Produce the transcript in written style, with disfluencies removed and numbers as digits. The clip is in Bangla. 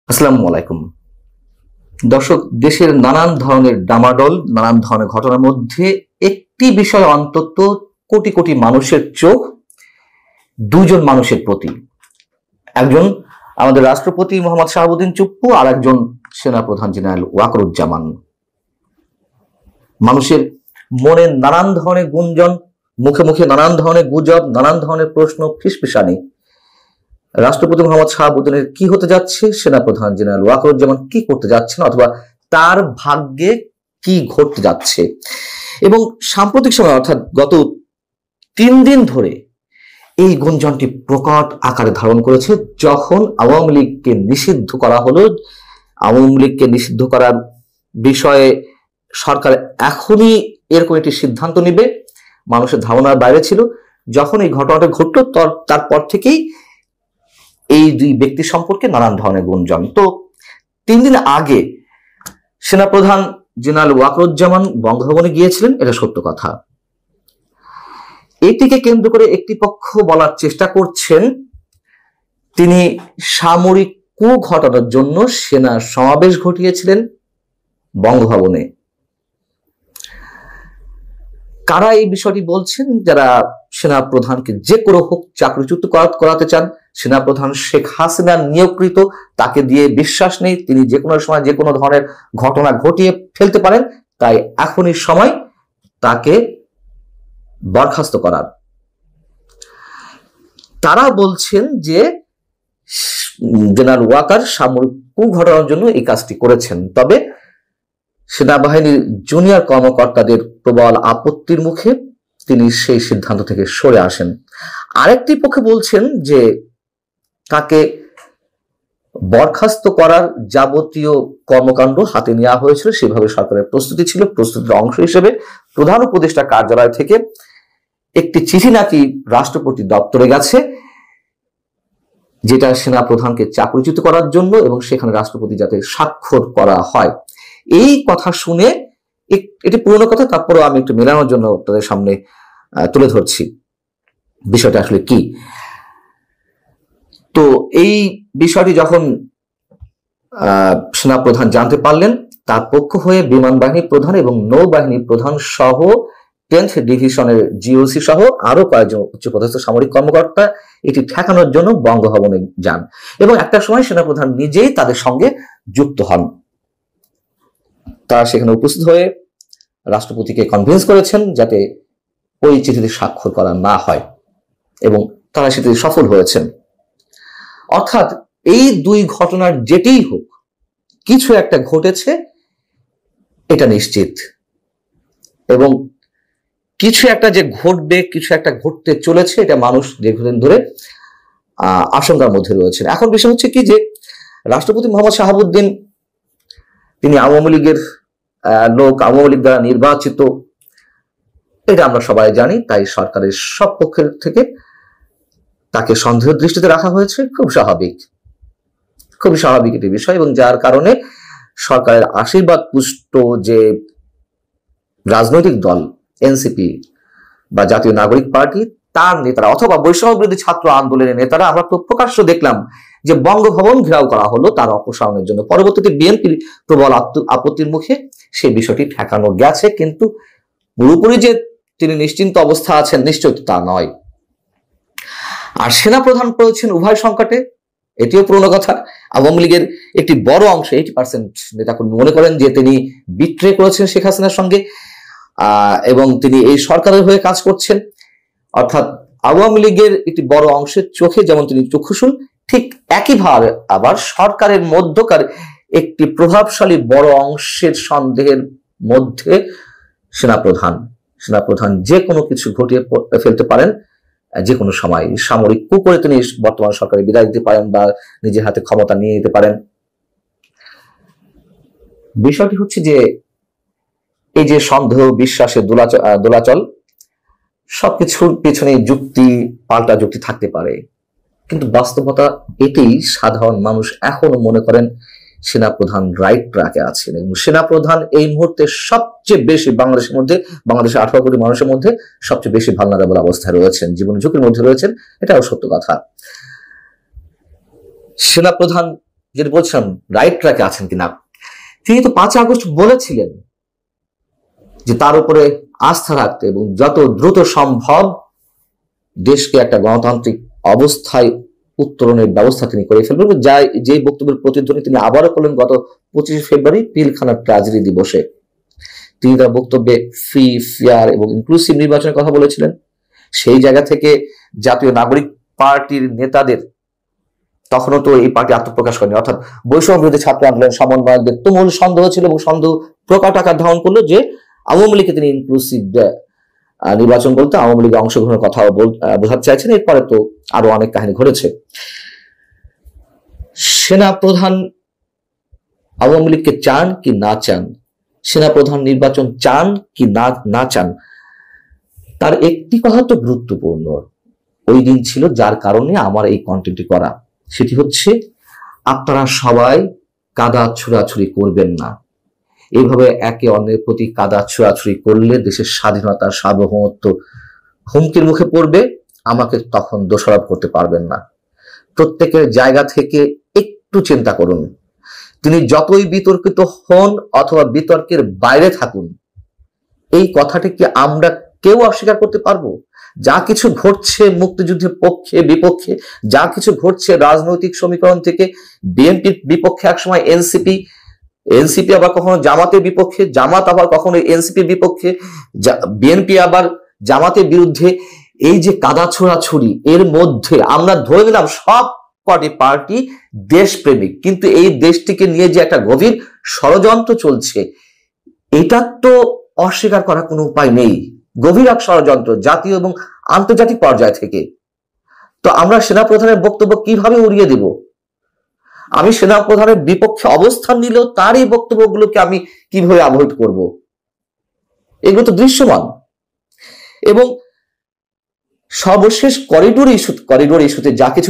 আসসালামু আলাইকুম দর্শক, দেশের নানান ধরনের ডামাডোল, নানান ধরনের ঘটনার মধ্যে একটি বিষয় অন্তত কোটি কোটি মানুষের চোখ দুজন মানুষের প্রতি। একজন আমাদের রাষ্ট্রপতি মোহাম্মদ শাহাবুদ্দিন চুপ্পু, আর একজন সেনাপ্রধান জেনারেল ওয়াকারুজ্জামান। মানুষের মনে নানান ধরনের গুঞ্জন, মুখে মুখে নানান ধরনের গুজব, নানান ধরনের প্রশ্ন, ফিসফিসানি। রাষ্ট্রপতি মোহাম্মদ শাহাবুদ্দিনের কি হতে যাচ্ছে, সেনাপ্রধান জেনারেল ওয়াকারুজ্জামান কি করতে যাচ্ছেন, অথবা তার ভাগ্যে কি ঘটতে যাচ্ছে। এবং সাম্প্রতিক সময় অর্থাৎ গত 3 দিন ধরে এই গুঞ্জনটি প্রকট আকারে ধারণ করেছে। যখন আওয়ামী লীগকে নিষিদ্ধ করা হলো, আওয়ামী লীগকে নিষিদ্ধ করার বিষয়ে সরকার এখনই এরকম একটি সিদ্ধান্ত নিবে, মানুষের ধারণার বাইরে ছিল। যখন এই ঘটনাটা ঘটলো, তারপর থেকেই এই দুই ব্যক্তি সম্পর্কে নানান ধরনের গুঞ্জন। তো 3 দিন আগে সেনাপ্রধান জেনারেল ওয়াকারুজ্জামান বঙ্গভবনে গিয়েছিলেন, এটা সত্য কথা। এটিকে কেন্দ্র করে একটি পক্ষ বলার চেষ্টা করছেন তিনি সামরিক কূ ঘটানোর জন্য সেনা সমাবেশ ঘটিয়েছিলেন বঙ্গভবনে। কারা এই বিষয়টি বলছেন? যারা সেনা প্রধানকে যে কোনো হোক চাকরিচ্যুত করাতে চান। সেনাপ্রধান শেখ হাসিনা নিয়োগকৃত, তাকে দিয়ে বিশ্বাস নেই, তিনি যে কোনো সময় যে কোনো ধরনের ঘটনা ঘটিয়ে ফেলতে পারেন, তাই এখনই সময় তাকে বরখাস্ত করার। তারা বলছেন যে জেনারেল ওয়াকার সামরিক কূ ঘটানোর জন্য এই কাজটি করেছেন। তবে সেনাবাহিনীর জুনিয়র কর্মকর্তাদের প্রবল আপত্তির মুখে তিনি সেই সিদ্ধান্ত থেকে সরে আসেন। আরেকটি পক্ষে বলছেন যে তাকে বরখাস্ত করার যাবতীয় কর্মকাণ্ড হাতে নেওয়া হয়েছিল, সেভাবে সরকারের প্রস্তুতি ছিল। প্রস্তুতির অংশ হিসেবে প্রধান উপদেষ্টা কার্যালয় থেকে একটি চিঠি নাকি রাষ্ট্রপতি দপ্তরে গেছে, যেটা সেনা প্রধানকে চাকরিচ্যুত করার জন্য, এবং সেখানে রাষ্ট্রপতি যাতে স্বাক্ষর করা হয়। এই কথা শুনে, এটি পুরনো কথা, তারপরেও আমি একটু মেলানোর জন্য আপনাদের সামনে তুলে ধরছি বিষয়টা আসলে কি। তো এই বিষয়টি যখন সেনাপ্রধান জানতে পারলেন, তার পক্ষ হয়ে বিমান বাহিনী প্রধান এবং নৌবাহিনী প্রধান সহ 10th ডিভিশনের জিওসি সহ আরো কয়েকজন উচ্চপদস্থ সামরিক কর্মকর্তা এটি ঠেকানোর জন্য বঙ্গভবনে যান, এবং একটা সময় সেনাপ্রধান নিজেই তাদের সঙ্গে যুক্ত হন। তারা সেখানে উপস্থিত হয়ে রাষ্ট্রপতিকে কনভিন্স করেছেন যাতে ওই চিঠিতে স্বাক্ষর করা না হয়, এবং তারা সেটি সফল হয়েছেন। অর্থাৎ এই দুই ঘটনার যেটিই হোক, কিছু একটা ঘটেছে, এটা নিশ্চিত। এবং কিছু একটা যে ঘটবে, কিছু একটা ঘটতে চলেছে, এটা মানুষ দীর্ঘদিন ধরে আশঙ্কার মধ্যে রয়েছে। এখন বিষয় হচ্ছে কি, যে রাষ্ট্রপতি মোহাম্মদ শাহাবুদ্দিন তিনি আওয়ামী লীগের লোক, আওয়ামী লীগ দ্বারা নির্বাচিত, এটা আমরা সবাই জানি। তাই সরকারের সব পক্ষের থেকে তাকে সন্দেহ দৃষ্টিতে রাখা হয়েছে। খুবই স্বাভাবিক একটি বিষয়, এবং যার কারণে সরকারের আশীর্বাদ পুষ্ট যে রাজনৈতিক দল এনসিপি বা জাতীয় নাগরিক পার্টি, তার নেতারা অথবা বৈষম্য বিরোধী ছাত্র আন্দোলনের নেতারা, আমরা তো প্রকাশ্য দেখলাম যে বঙ্গভবন ঘেরাও করা হলো তার অপসারণের জন্য। পরবর্তীতে বিএনপির প্রবল আপত্তির মুখে সেই বিষয়টি ঠেকানো গেছে, কিন্তু পুরোপুরি যে তিনি নিশ্চিন্ত অবস্থা আছেন, নিশ্চয় তা নয়। আর সেনাপ্রধান পড়েছেন উভয় সংকটে, এটিও পুরনো কথা। আওয়ামী লীগের একটি বড় অংশ, 80% নেতাকর্মী মনে করেন যে তিনি বিট্রে করেছেন শেখ হাসিনার সঙ্গে, এবং তিনি এই সরকারের হয়ে কাজ করছেন। অর্থাৎ আওয়ামী লীগের একটি বড় অংশের চোখে যেমন তিনি চক্ষুশূল, ঠিক একইভাবে আবার সরকারের মধ্যকার একটি প্রভাবশালী বড় অংশের সন্দেহের মধ্যে সেনাপ্রধান যে কোনো কিছু ঘটিয়ে ফেলতে পারেন যে কোনো সময়। সামরিক কূ করে তিনি বর্তমান সরকারে বিদায় দিতে পারেন, বা নিজের হাতে ক্ষমতা নিয়ে নিতে পারেন। বিষয়টি হচ্ছে যে এই যে সন্দেহ, বিশ্বাসের দোলাচল, সবকিছুর পেছনে পাল্টা যুক্তি থাকতে পারে, কিন্তু বাস্তবতা এটি, সাধারণ মানুষ এখনো মনে করেন সেনাপ্রধান রাইট ট্র্যাকে আছেন, এবং সেনাপ্রধান এই মুহূর্তে সবচেয়ে বেশি বাংলাদেশের 18 কোটি মানুষের মধ্যে সবচেয়ে বেশি ভালনারেবল অবস্থায় রয়েছেন, জীবন ঝুঁকির মধ্যে রয়েছেন। এটাও সত্য কথা। সেনাপ্রধান যেটা বলছিলাম রাইট ট্র্যাকে আছেন কিনা। তিনি তো 5 আগস্ট বলেছিলেন যে তার উপরে আস্থা রাখতে এবং যত দ্রুত সম্ভব দেশকে একটা গণতান্ত্রিক অবস্থায় উত্তরণের ব্যবস্থা তিনি করে ফেলবেন। যে বক্তব্যের প্রতিধ্বনি তিনি আবারও করলেন গত 25 ফেব্রুয়ারি পিলখানা ট্র্যাজেডি দিবসে। তিনি তার বক্তব্যে ফ্রি, ফেয়ার এবং ইনক্লুসিভ নির্বাচনের কথা বলেছিলেন। সেই জায়গা থেকে জাতীয় নাগরিক পার্টির নেতাদের, তখনও তো এই পার্টি আত্মপ্রকাশ করেনি, অর্থাৎ বৈষম্য বিরোধী ছাত্র আন্দোলন সমন্বয়কদের তুমুল সন্দেহ ছিল এবং সন্দেহ প্রকট আকার ধারণ করলো যে আওয়ামী লীগকে তিনি ইনক্লুসিভ নির্বাচন বলতে আওয়ামী লীগের অংশগ্রহণের কথা বোঝাতে চাইছেন। এরপরে তো আরো অনেক কাহিনী ঘটেছে। সেনা প্রধান আওয়ামী লীগকে চান কি না চান, সেনা প্রধান নির্বাচন চান কি না চান, তার একটি কথা তো গুরুত্বপূর্ণ ওই দিন ছিল, যার কারণে আমার এই কন্টেন্টটি করা। সেটি হচ্ছে আপনারা সবাই কাদা ছুড়াছুড়ি করবেন না। এইভাবে একে অন্যের প্রতি কাদা ছুড়াছুড়ি করলে দেশের স্বাধীনতা, সার্বভৌমত্ব হুমকির মুখে পড়বে। আমাকে তখন দোষারোপ করতে পারবেন না। প্রত্যেকের জায়গা থেকে একটু চিন্তা করুন। তিনি যতই বিতর্কিত হন অথবা বিতর্কের বাইরে থাকুন, এই কথাটি কি আমরা কেউ অস্বীকার করতে পারবো? যা কিছু ঘটছে মুক্তিযুদ্ধের পক্ষে বিপক্ষে, যা কিছু ঘটছে রাজনৈতিক সমীকরণ থেকে বিএনপির বিপক্ষে একসময় এনসিপি আবার কখনো জামাতের বিপক্ষে, জামাত আবার কখনো এনসিপির বিপক্ষে, বিএনপি আবার জামাতের বিরুদ্ধে, এই যে কাদা ছোড়াছুড়ি, এর মধ্যে আমরা ধরে নিলাম সব কটি পার্টি দেশপ্রেমিক, কিন্তু এই দেশটিকে নিয়ে যে একটা গভীর ষড়যন্ত্র চলছে, এটা তো অস্বীকার করার কোনো উপায় নেই। গভীর এক ষড়যন্ত্র জাতীয় এবং আন্তর্জাতিক পর্যায় থেকে। তো আমরা সেনাপ্রধানের বক্তব্য কিভাবে উড়িয়ে দেব? আমি সেনাপ্রধানের বিপক্ষে অবস্থান নিলেও তার এই বক্তব্যগুলোকে আমি কিভাবে অ্যাভয়েড করব? এগুলো তো দৃশ্যমান। এবং সর্বশেষ করিডোর ইস্যুতে যা কিছু